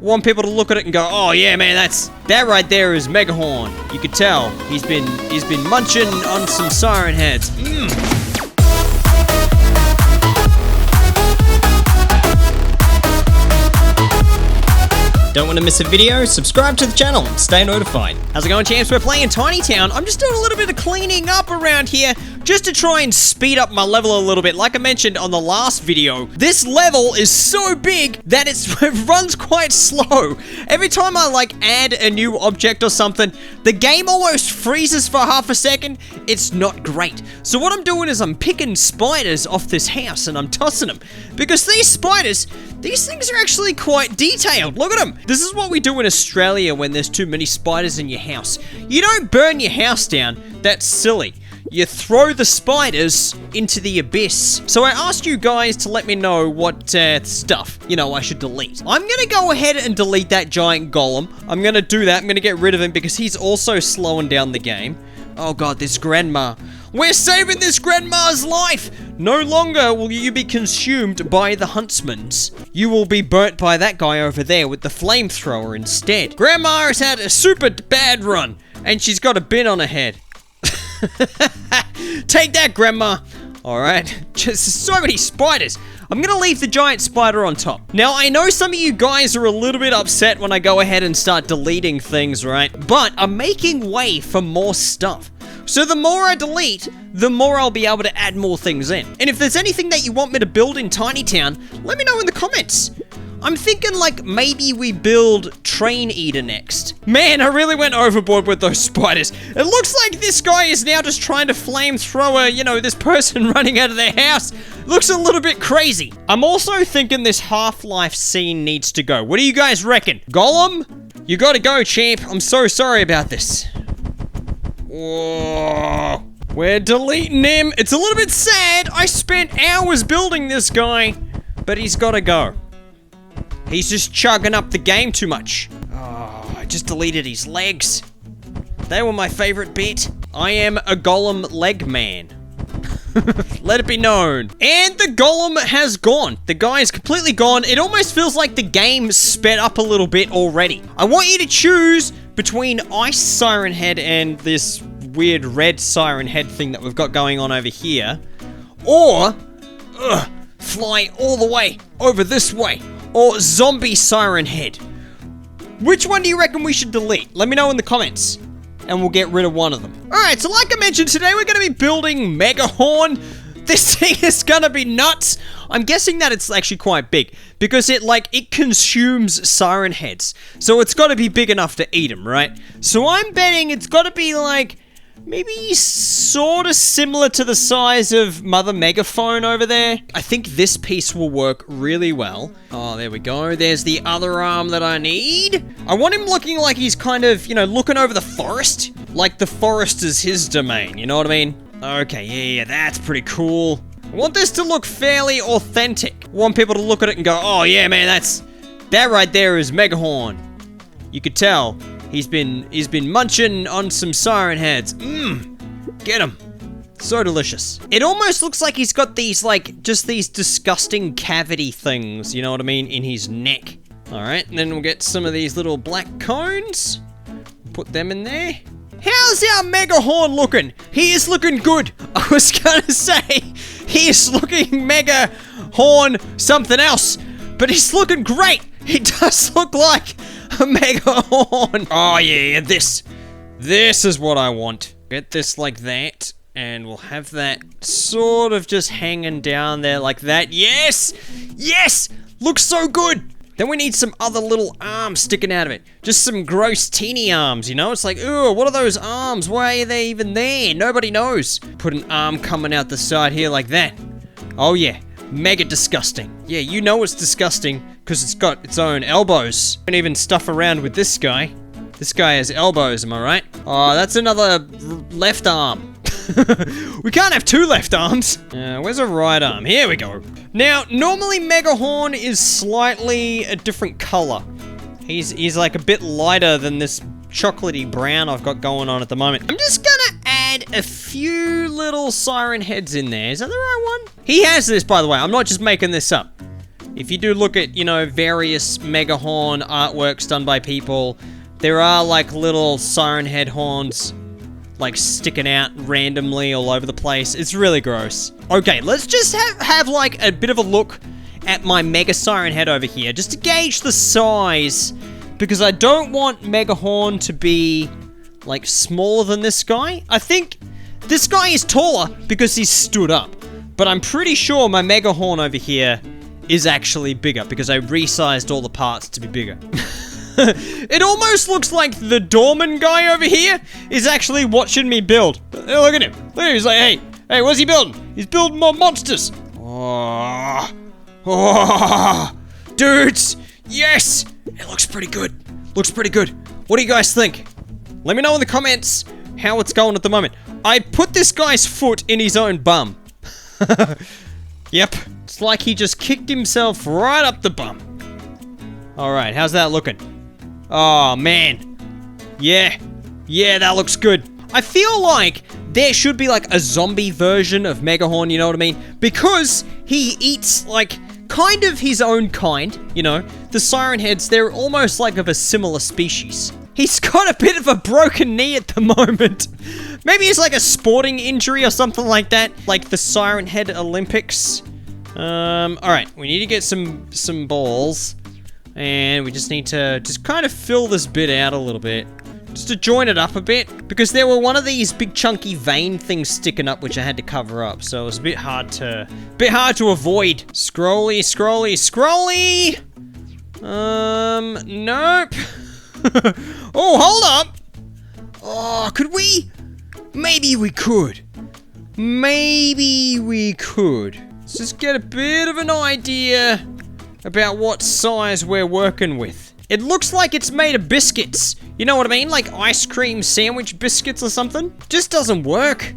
Want people to look at it and go, oh yeah, man, that right there is Megahorn. You could tell he's been munching on some siren heads. Don't want to miss a video? Subscribe to the channel and stay notified. How's it going, champs? We're playing Tiny Town. I'm just doing a little bit of cleaning up around here just to try and speed up my level a little bit. Like I mentioned on the last video, this level is so big that it runs quite slow. Every time I like add a new object or something, the game almost freezes for half a second. It's not great. So what I'm doing is I'm picking spiders off this house and I'm tossing them. Because these spiders, these things are actually quite detailed. Look at them. This is what we do in Australia when there's too many spiders in your house. You don't burn your house down. That's silly. You throw the spiders into the abyss. So I asked you guys to let me know what stuff, I should delete. I'm gonna go ahead and delete that giant golem. I'm gonna do that. I'm gonna get rid of him because he's also slowing down the game. Oh god, this grandma. We're saving this grandma's life! No longer will you be consumed by the huntsmans. You will be burnt by that guy over there with the flamethrower instead. Grandma has had a super bad run, and she's got a bin on her head. Take that, Grandma! Alright, just so many spiders. I'm gonna leave the giant spider on top. Now, I know some of you guys are a little bit upset when I go ahead and start deleting things, right? But I'm making way for more stuff. So the more I delete, the more I'll be able to add more things in. And if there's anything that you want me to build in Tiny Town, let me know in the comments. I'm thinking like maybe we build Train Eater next. Man, I really went overboard with those spiders. It looks like this guy is now just trying to flamethrower, this person running out of their house. Looks a little bit crazy. I'm also thinking this Half-Life scene needs to go. What do you guys reckon? Golem, you gotta go, champ. I'm so sorry about this. Whoa. We're deleting him. It's a little bit sad. I spent hours building this guy, but he's gotta go. He's just chugging up the game too much. Oh, I just deleted his legs. They were my favorite bit. I am a golem leg man. Let it be known. And the golem has gone. The guy is completely gone. It almost feels like the game sped up a little bit already. I want you to choose between Ice Siren Head and this weird red Siren Head thing that we've got going on over here. Or, fly all the way over this way. Or Zombie Siren Head. Which one do you reckon we should delete? Let me know in the comments. And we'll get rid of one of them. Alright, so like I mentioned, today we're going to be building MEGAHORN. This thing is going to be nuts. I'm guessing that it's actually quite big. Because it consumes siren heads. So it's got to be big enough to eat them, right? So I'm betting it's got to be maybe sort of similar to the size of Mother Megaphone over there. I think this piece will work really well. Oh, there we go. There's the other arm that I need. I want him looking like he's kind of, looking over the forest. Like the forest is his domain, you know what I mean? Okay, yeah, that's pretty cool. I want this to look fairly authentic. I want people to look at it and go, oh yeah, man, that right there is Megahorn. You could tell. He's been munching on some siren heads. Get him. So delicious. It almost looks like he's got these, just these disgusting cavity things, you know what I mean, in his neck. All right, and then we'll get some of these little black cones. Put them in there. How's our Megahorn looking? He is looking good. I was gonna say, he is looking Megahorn something else, but he's looking great. He does look like a Megahorn. Oh yeah, this is what I want. Get this like that, and we'll have that sort of just hanging down there like that. Yes! Yes! Looks so good! Then we need some other little arms sticking out of it. Just some gross teeny arms, It's like, ooh, what are those arms? Why are they even there? Nobody knows. Put an arm coming out the side here like that. Oh yeah. Mega disgusting. Yeah, you know it's disgusting because it's got its own elbows. Don't even stuff around with this guy. This guy has elbows, am I right? Oh, that's another left arm. We can't have two left arms. Where's a right arm? Here we go. Now, normally Megahorn is slightly a different color. He's like a bit lighter than this chocolatey brown I've got going on at the moment. I'm just gonna add a few little siren heads in there. Is that the right one? He has this, by the way. I'm not just making this up. If you do look at, you know, various Megahorn artworks done by people, there are like little siren head horns like sticking out randomly all over the place. It's really gross. Okay, let's just have like a bit of a look at my Mega Siren head over here, just to gauge the size, because I don't want Megahorn to be like smaller than this guy. I think this guy is taller because he's stood up, but I'm pretty sure my Megahorn over here is actually bigger because I resized all the parts to be bigger. It almost looks like the doorman guy over here is actually watching me build. Hey, look at him. Look at him. He's like, hey, what's he building? He's building more monsters. Oh, dudes, yes. It looks pretty good. Looks pretty good. What do you guys think? Let me know in the comments how it's going at the moment. I put this guy's foot in his own bum. Yep. It's like he just kicked himself right up the bum. Alright, how's that looking? Oh, man. Yeah, that looks good. I feel like there should be like a zombie version of Megahorn, you know what I mean? Because he eats like kind of his own kind, you know? The siren heads, they're almost like of a similar species. He's got a bit of a broken knee at the moment. Maybe it's like a sporting injury or something like that. Like the Siren Head Olympics. Alright, we need to get some balls. And we just need to just kind of fill this bit out a little bit. Just to join it up a bit. Because there were one of these big chunky vein things sticking up which I had to cover up. So it was a bit hard to avoid. Scrolly, scrolly, scrolly! Nope. Oh, hold up! Oh, could we? Maybe we could. Maybe we could. Let's just get a bit of an idea about what size we're working with. It looks like it's made of biscuits. You know what I mean? Like ice cream sandwich biscuits or something. Just doesn't work.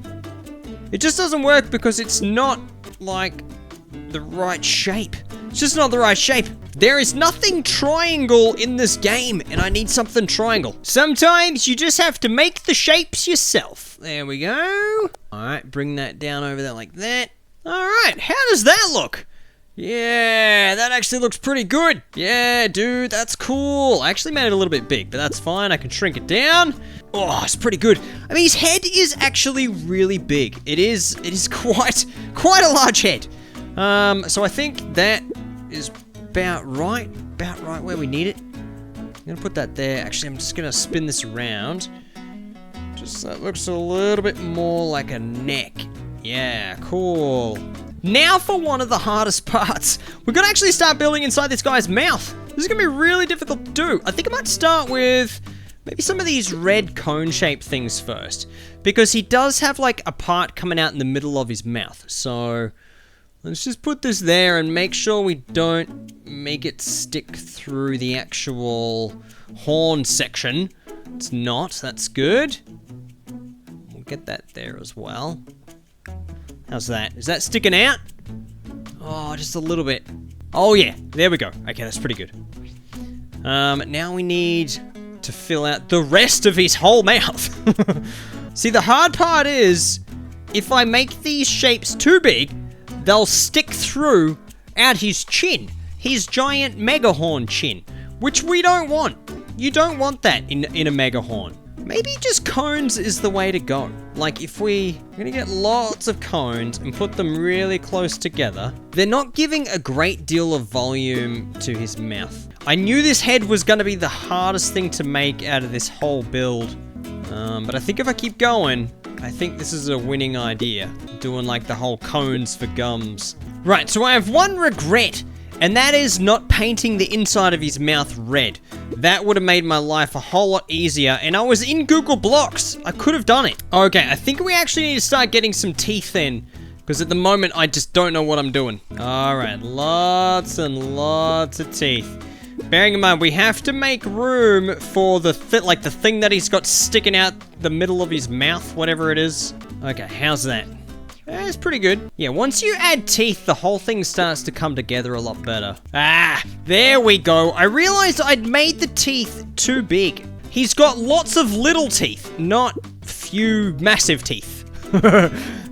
It just doesn't work because it's not like the right shape. It's just not the right shape. There is nothing triangle in this game, and I need something triangle. Sometimes you just have to make the shapes yourself. There we go. Alright, bring that down over there like that. Alright, how does that look? Yeah, that actually looks pretty good. Yeah, dude, that's cool. I actually made it a little bit big, but that's fine. I can shrink it down. Oh, it's pretty good. I mean, his head is actually really big. It is quite a large head. So I think that is about right where we need it. I'm gonna put that there. Actually, I'm just gonna spin this around. Just so it looks a little bit more like a neck. Yeah, cool. Now for one of the hardest parts. We're gonna actually start building inside this guy's mouth. This is gonna be really difficult to do. I think I might start with maybe some of these red cone-shaped things first. Because he does have like a part coming out in the middle of his mouth. So let's just put this there and make sure we don't make it stick through the actual horn section. It's not, that's good. We'll get that there as well. How's that? Is that sticking out? Oh, just a little bit. Oh yeah, there we go. Okay, that's pretty good. Now we need to fill out the rest of his whole mouth. See, the hard part is, if I make these shapes too big, they'll stick through out his chin. His giant Megahorn chin, which we don't want. You don't want that in a Megahorn. Maybe just cones is the way to go. Like if we're gonna get lots of cones and put them really close together, they're not giving a great deal of volume to his mouth. I knew this head was gonna be the hardest thing to make out of this whole build. But I think if I keep going, I think this is a winning idea. Doing like the whole cones for gums. Right, so I have one regret, and that is not painting the inside of his mouth red. That would have made my life a whole lot easier, and I was in Google Blocks. I could have done it. Okay, I think we actually need to start getting some teeth in, because at the moment I just don't know what I'm doing. Alright, lots and lots of teeth. Bearing in mind, we have to make room for the thing that he's got sticking out the middle of his mouth, whatever it is. Okay, how's that? It's pretty good. Yeah, once you add teeth, the whole thing starts to come together a lot better. Ah, there we go. I realized I'd made the teeth too big. He's got lots of little teeth, not few massive teeth.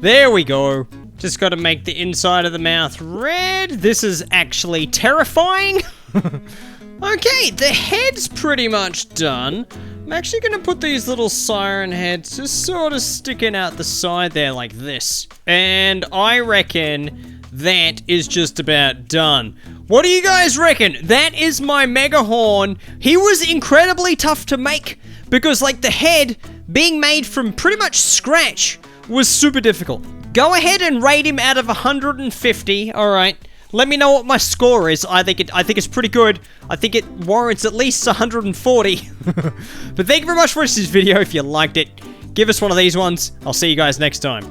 There we go. Just got to make the inside of the mouth red. This is actually terrifying. Okay, the head's pretty much done. I'm actually going to put these little siren heads just sort of sticking out the side there like this. And I reckon that is just about done. What do you guys reckon? That is my Megahorn. He was incredibly tough to make because, like, the head being made from pretty much scratch was super difficult. Go ahead and rate him out of 150. All right. Let me know what my score is. I think it's pretty good. I think it warrants at least 140. But thank you very much for watching this video. If you liked it, give us one of these ones. I'll see you guys next time.